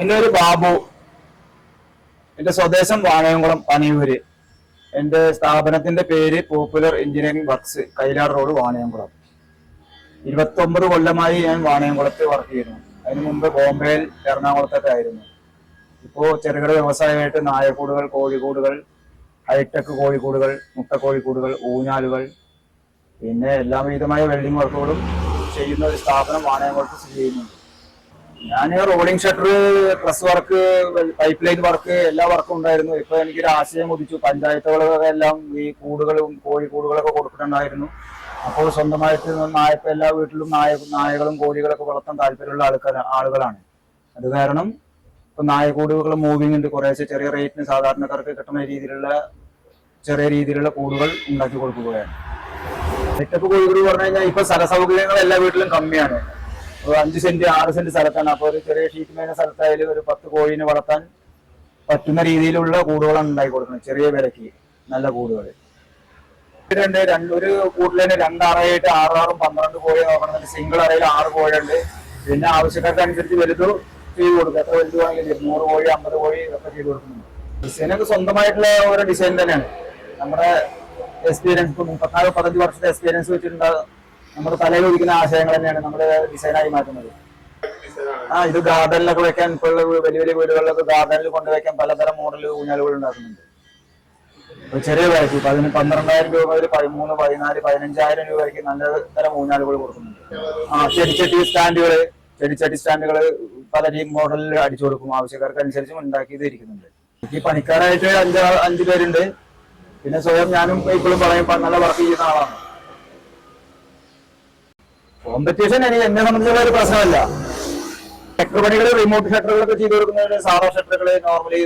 എൻ്റെ ഒരു ബാബു. എൻ്റെ സ്വദേശം വാണയംകുളം പണിയൂര്. എൻ്റെ സ്ഥാപനത്തിന്റെ പേര് popular engineering works, Kailad road, വാണയംകുളം. 29 കൊല്ലമായി ഞാൻ വാണയംകുളത്ത് വർക്ക് ചെയ്യുന്നു. അതിന് മുമ്പ് ബോംബെയിൽ, എറണാകുളത്തൊക്കെ ആയിരുന്നു. ഇപ്പോൾ ചെറുകിട വ്യവസായമായിട്ട് നായക്കൂടുകൾ, കോഴിക്കൂടുകൾ, ഹൈടെക് കോഴിക്കൂടുകൾ, മുട്ടക്കോഴിക്കൂടുകൾ, ഊഞ്ഞാലുകൾ, പിന്നെ എല്ലാവിധമായ വെൽഡിംഗ് വർക്കുകളും ചെയ്യുന്ന ഒരു സ്ഥാപനം വാണയംകുളത്ത് സ്ഥിതി ചെയ്യുന്നുണ്ട്. ഞാൻ rolling shutter, press work, pipe line work, എല്ലാ വർക്കും ഉണ്ടായിരുന്നു. ഇപ്പൊ എനിക്കൊരു ആശയം ഉദിച്ചു. പഞ്ചായത്തുകളൊക്കെ എല്ലാം ഈ കൂടുകളും കോഴിക്കൂടുകളൊക്കെ കൊടുക്കുന്നുണ്ടായിരുന്നു. അപ്പോൾ സ്വന്തമായിട്ട് എല്ലാ വീട്ടിലും നായകളും കോഴികളൊക്കെ വളർത്താൻ താല്പര്യമുള്ള ആളുകളാണ്. അത് കാരണം ഇപ്പൊ നായക്കൂടുകൾ മൂവിങ് ഉണ്ട്. കുറേശ്ശെ ചെറിയ റേറ്റിന് സാധാരണക്കാർക്ക് കിട്ടുന്ന രീതിയിലുള്ള ചെറിയ രീതിയിലുള്ള കൂടുകൾ ഉണ്ടാക്കി കൊടുക്കുകയാണ്. സെറ്റപ്പ് കോഴികൾ പറഞ്ഞു കഴിഞ്ഞാൽ ഇപ്പൊ സ്ഥല സൗകര്യങ്ങൾ എല്ലാ വീട്ടിലും കമ്മിയാണ്. 5 സെന്റ് 6 സെന്റ് സ്ഥലത്താണ്. അപ്പോൾ ഒരു ചെറിയ ഷീറ്റ് മേന സ്ഥലത്തായാലും ഒരു 10 കോഴിനെ വളർത്താൻ പറ്റുന്ന രീതിയിലുള്ള കൂടുകളാണ് ഉണ്ടാക്കി കൊടുക്കുന്നത്. ചെറിയ വിലക്ക് നല്ല കൂടുകൾ. ഒരു കൂട്ടിൽ തന്നെ 2 അറയായിട്ട് 6 12 കോഴി നോക്കണമെന്നുണ്ട്. സിംഗിൾ അറയിൽ 6 കോഴിയുണ്ട്. പിന്നെ ആവശ്യക്കാർക്ക് അനുസരിച്ച് വലുത് ചെയ്ത് കൊടുക്കുക. എത്ര വലുത് വാങ്ങിയാലും 100 കോഴി 50 കോഴി ഒക്കെ ചെയ്ത് കൊടുക്കുന്നുണ്ട്. ഡിസൈനൊക്കെ സ്വന്തമായിട്ടുള്ള ഓരോ ഡിസൈൻ തന്നെയാണ്. നമ്മുടെ എക്സ്പീരിയൻസ് 34-15 വർഷത്തെ എക്സ്പീരിയൻസ് വെച്ചിട്ടുണ്ടാകും. നമ്മുടെ തലയിൽ ഒഴിക്കുന്ന ആശയങ്ങൾ തന്നെയാണ് നമ്മുടെ ഡിസൈനായി മാറ്റുന്നത്. ഇത് ഗാർഡനിലൊക്കെ വെക്കാൻ, ഇപ്പോൾ വലിയ വലിയ വീടുകളിലൊക്കെ ഗാർഡനിൽ കൊണ്ടുവയ്ക്കാൻ പലതരം മോഡൽ ഊഞ്ഞാലുകൾ ഉണ്ടാക്കുന്നുണ്ട്. ചെറിയ വിലയ്ക്ക് 12,000 രൂപ മുതൽ 13, 14, 15,000 രൂപയ്ക്ക് നല്ല തരം ഊഞ്ഞാലുകൾ കൊടുക്കുന്നുണ്ട്. ചെടിച്ചട്ടി സ്റ്റാൻഡുകൾ പല മോഡലിൽ അടിച്ചു കൊടുക്കും. ആവശ്യക്കാർക്ക് അനുസരിച്ചും ഉണ്ടാക്കിയത് ഇരിക്കുന്നുണ്ട്. ഈ പണിക്കാരായിട്ട് 5 പേരുണ്ട്. പിന്നെ സ്വയം ഞാനും ഇപ്പോഴും പറയും നല്ല വർക്ക് ചെയ്യുന്ന ആളാണ്. കോമ്പറ്റീഷൻ എന്നെ സംബന്ധിച്ചുള്ള ഒരു പ്രശ്നമല്ല. ഷട്ടർ പണികൾ, റിമോട്ട് ഷട്ടറുകളൊക്കെ ചെയ്ത് കൊടുക്കുന്നതിന് സാധാ ഷട്ടറുകൾ നോർമലി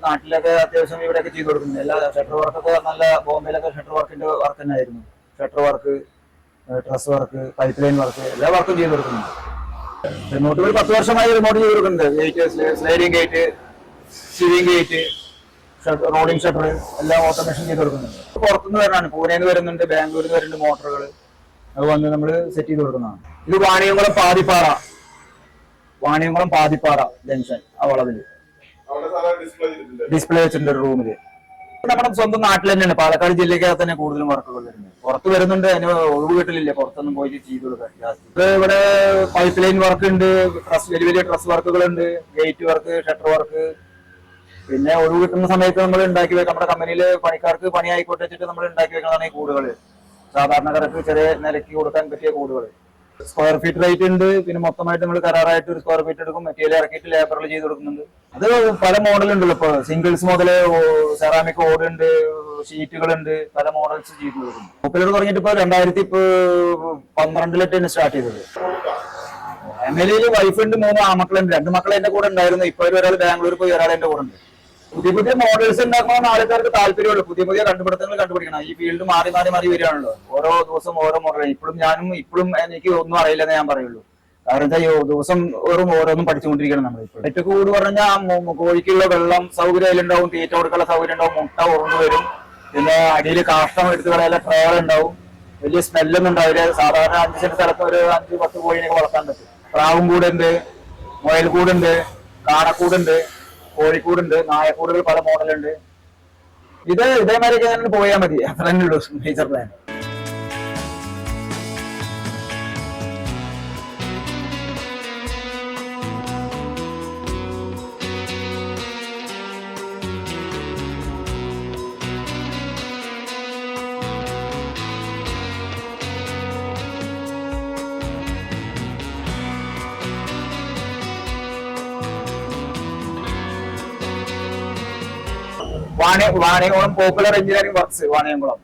നാട്ടിലൊക്കെ അത്യാവശ്യം ഇവിടെയൊക്കെ ചെയ്ത് കൊടുക്കുന്നത്. എല്ലാ ഷട്ടർ വർക്കൊക്കെ നല്ല ബോംബെയിലൊക്കെ ഷട്ടർ വർക്കിന്റെ വർക്ക് തന്നെ ആയിരുന്നു. Shutter work, dress work, pipe line work, എല്ലാ വർക്കും ചെയ്ത് കൊടുക്കുന്നുണ്ട്. റിമോട്ടുകൾ 10 വർഷമായി റിമോട്ട് ചെയ്ത് കൊടുക്കുന്നുണ്ട്. Gate, sliding gate, swing gate, rolling shutter എല്ലാം ഓട്ടോമേഷൻ ചെയ്ത് കൊടുക്കുന്നുണ്ട്. പുറത്തുനിന്ന് വരാനാണ്. പൂനെയിൽ നിന്ന് വരുന്നുണ്ട്, ബാംഗ്ലൂരിൽ നിന്ന് വരുന്നുണ്ട് മോട്ടറുകൾ. അത് വന്ന് നമ്മൾ സെറ്റ് ചെയ്ത് കൊടുക്കുന്നതാണ്. ഇത് വാണിയംകുളം പാതിപ്പാറ ജംഗ്ഷൻ, ആ വളവില് ഡിസ്പ്ലേ വെച്ചിട്ടുണ്ട് ഒരു റൂമില്. നമ്മുടെ സ്വന്തം നാട്ടിൽ തന്നെയാണ്. പാലക്കാട് ജില്ലയ്ക്കകത്ത് തന്നെ കൂടുതലും വർക്കുകൾ വരുന്നത്. പുറത്ത് വരുന്നുണ്ട്, അതിന് ഒഴിവ് വീട്ടിലില്ല, പുറത്തൊന്നും പോയി ചെയ്ത് കൊടുക്കാൻ. ഇവിടെ പൈപ്പ് ലൈൻ വർക്ക് ഉണ്ട്, വലിയ വലിയ ഡ്രസ് വർക്കുകളുണ്ട്, ഗേറ്റ് വർക്ക്, ഷട്ടർ വർക്ക്. പിന്നെ ഒഴിവ് കിട്ടുന്ന സമയത്ത് നമ്മൾ ഉണ്ടാക്കി വെക്കാം. നമ്മുടെ കമ്പനിയിൽ പണിക്കാർക്ക് പണി ആയിക്കോട്ടെ വെച്ചിട്ട് നമ്മൾ ഉണ്ടാക്കി വെക്കുന്നതാണ് ഈ കൂടുകൾ. സാധാരണക്കാർക്ക് ചെറിയ നിലയ്ക്ക് കൊടുക്കാൻ പറ്റിയ കൂടുകൾ. സ്ക്വയർ ഫീറ്റ് റേറ്റ് ഉണ്ട്. പിന്നെ മൊത്തമായിട്ട് നമ്മൾ കരാറായിട്ട് ഒരു സ്ക്വയർ ഫീറ്റ് എടുക്കും. മെറ്റീരിയൽ ഇറക്കിയിട്ട് ലേബറിൽ ചെയ്ത് കൊടുക്കുന്നുണ്ട്. അത് പല മോഡലുണ്ടല്ലോ. ഇപ്പൊ സിംഗിൾസ് മുതൽ സെറാമിക് ഓട് ഉണ്ട്, ഷീറ്റുകൾ ഉണ്ട്, പല മോഡൽസ് ചെയ്ത് കൊടുക്കുന്നു. പോപ്പുലർ തുടങ്ങിയിട്ട് ഇപ്പൊ 2012 സ്റ്റാർട്ട് ചെയ്തത്. ഫാമിലിയിൽ വൈഫ് ഉണ്ട്, 3 ആമക്കളുണ്ട്. 2 മക്കൾ എന്റെ കൂടെ ഉണ്ടായിരുന്നു. ഇപ്പൊ ഒരാൾ ബാംഗ്ലൂർ പോയി, ഒരാൾ എന്റെ കൂടെ ഉണ്ട്. പുതിയ മോഡൽസ് ഉണ്ടാക്കണമെന്ന് ആൾക്കാർക്ക് താല്പര്യമുള്ളൂ. പുതിയ കണ്ടുപിടുത്തങ്ങൾ കണ്ടുപിടിക്കണം. ഈ ഫീൽഡ് മാറി വരികയാണല്ലോ. ഓരോ ദിവസം ഓരോ മോഡൽ. ഇപ്പോഴും എനിക്ക് ഒന്നും അറിയില്ലെന്ന് ഞാൻ പറയുള്ളൂ. കാരണം എന്താ, ദിവസം ഓരോന്നും പഠിച്ചുകൊണ്ടിരിക്കണം നമ്മൾ. ഏറ്റവും കൂടുതൽ പറഞ്ഞാൽ കോഴിക്കുള്ള വെള്ളം സൗകര്യം അതിലുണ്ടാവും, തീറ്റ കൊടുക്കാനുള്ള സൗകര്യം ഉണ്ടാവും, മുട്ട ഉറന്നു വരും. പിന്നെ അടിയിൽ കാഷ്ടം എടുത്ത് കളയാനുള്ള ട്രയൽ ഉണ്ടാവും. വലിയ സ്മെല്ലൊന്നും ഉണ്ടാവില്ല. സാധാരണ 5 സെന്റ് സ്ഥലത്ത് ഒരു 5-10 കോഴിനൊക്കെ വളർത്താൻ പറ്റും. പ്രാവും കൂടുണ്ട്, മുയൽ കൂടുണ്ട്, കാടക്കൂടുണ്ട്, കോഴിക്കൂടുണ്ട്, നായക്കൂടുകൾ പല മോഡലുണ്ട്. ഇതേമാതിരിയൊക്കെ അങ്ങനെ പോയാൽ മതി. അത്ര തന്നെ ഉള്ളൂ major plan. Vaniyamkulam popular engineering works, Vaniyamkulam.